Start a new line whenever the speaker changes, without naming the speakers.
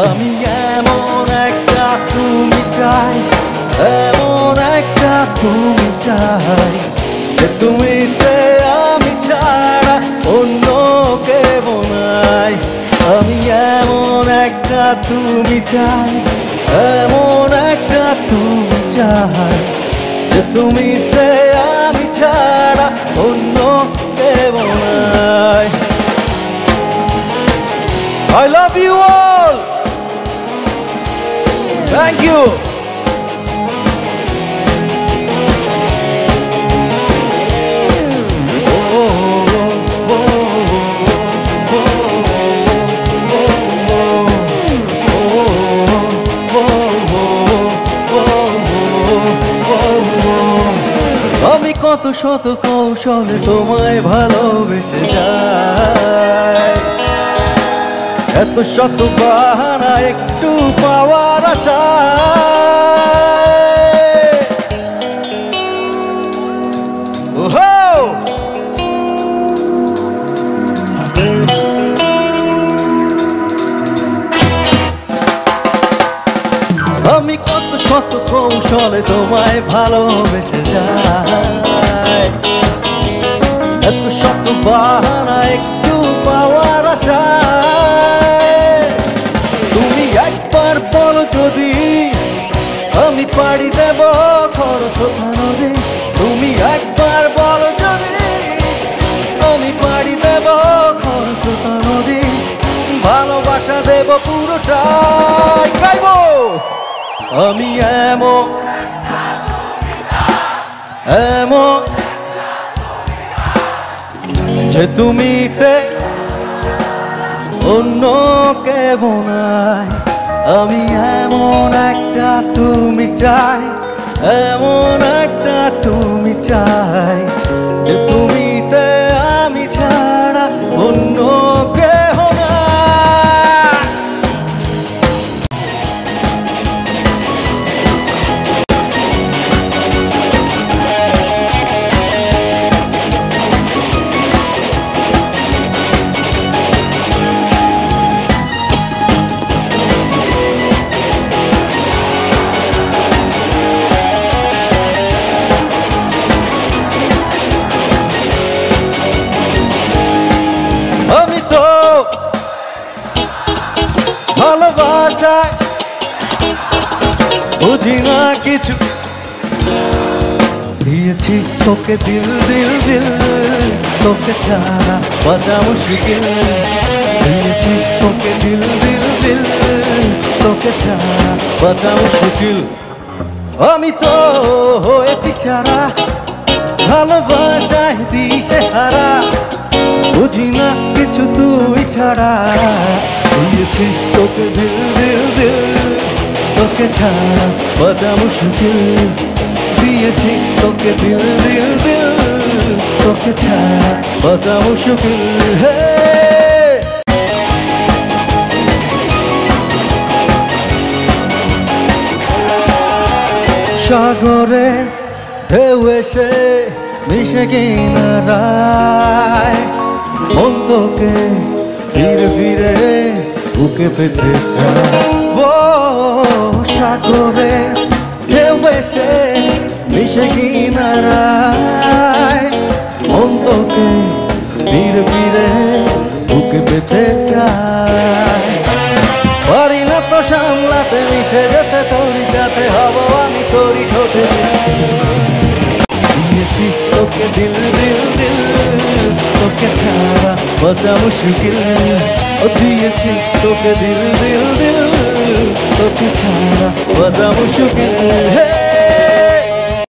আমি এমন একটা তুমি চাই, এমন একটা তুমি চাই যে তুমিতে আমি ছাড়া অন্য কেউ নাই। আমি এমন একটা তুমি চাই, এমন একটা তুমি চাই যে তুমিতে আমি ছাড়া অন্য কেউ নাই। I love you all. Thank you. আমি কত শত কৌশলে তোমায় ভালোবেসে যাই, এত শত বাহানা একটু পাওয়ার আশায়। ওহো আমি কত শত কৌশলে তোমায় ভালোবেসে যাই, এত শত বাহানা একটু পাওয়ার আশায়। তুমি একবার বলো যদি আমি পাড়ি দেব খরস্রোতা নদী, তুমি একবার বলো যদি আমি পাড়ি দেব খরস্রোতা নদী, ভালোবাসা দেব পুরোটাই গাইব। আমি এমন এমন যে তুমিতে অন্য কেউ নাই। আমি এমন একটা তুমি চাই, এমন একটা তুমি চাই যে তুমিতে আমি ছাড়া অন্য কেউ নাই। ভালোবাসায় বুঝি না কিছু, দিয়েছি তোকে দিল দিল দিল, তোকে ছাড়া বাঁচা মুশকিল। দিয়েছি তোকে দিল দিল দিল, তোকে ছাড়া বাঁচা মুশকিল। আমি তো হয়েছি সারা ভালোবাসায় দিশে হারা, বুঝি না কিছু তুই ছাড়া। দিয়েছি তোকে দিল দিল দিল, তোকে ছাড়া বাঁচা মুশকিল। দিয়েছি তোকে দিল দিল দিল, তোকে ছাড়া বাঁচা মুশকিল। সাগরে ঢেউ এসে মিশে কিনারায়, মন তোকে ফিরে ফিরে বুকে পেতে চায়। ও সাগরে ঢেউ এসে মিশে কিনারায়, মন তোকে ফিরে ফিরে বুকে পেতে চায়। পারি না তো সামলাতে, মিশে যেতে তোরই সাথে হব আমি তোরই ঠোঁটে। দিয়েছি তোকে দিল দিল দিল, তোকে ছাড়া বাঁচা মুশকিল। ও দিয়েছি তোকে দিল দিল দিল, তোকে ছাড়া বাঁচা মুশকিল।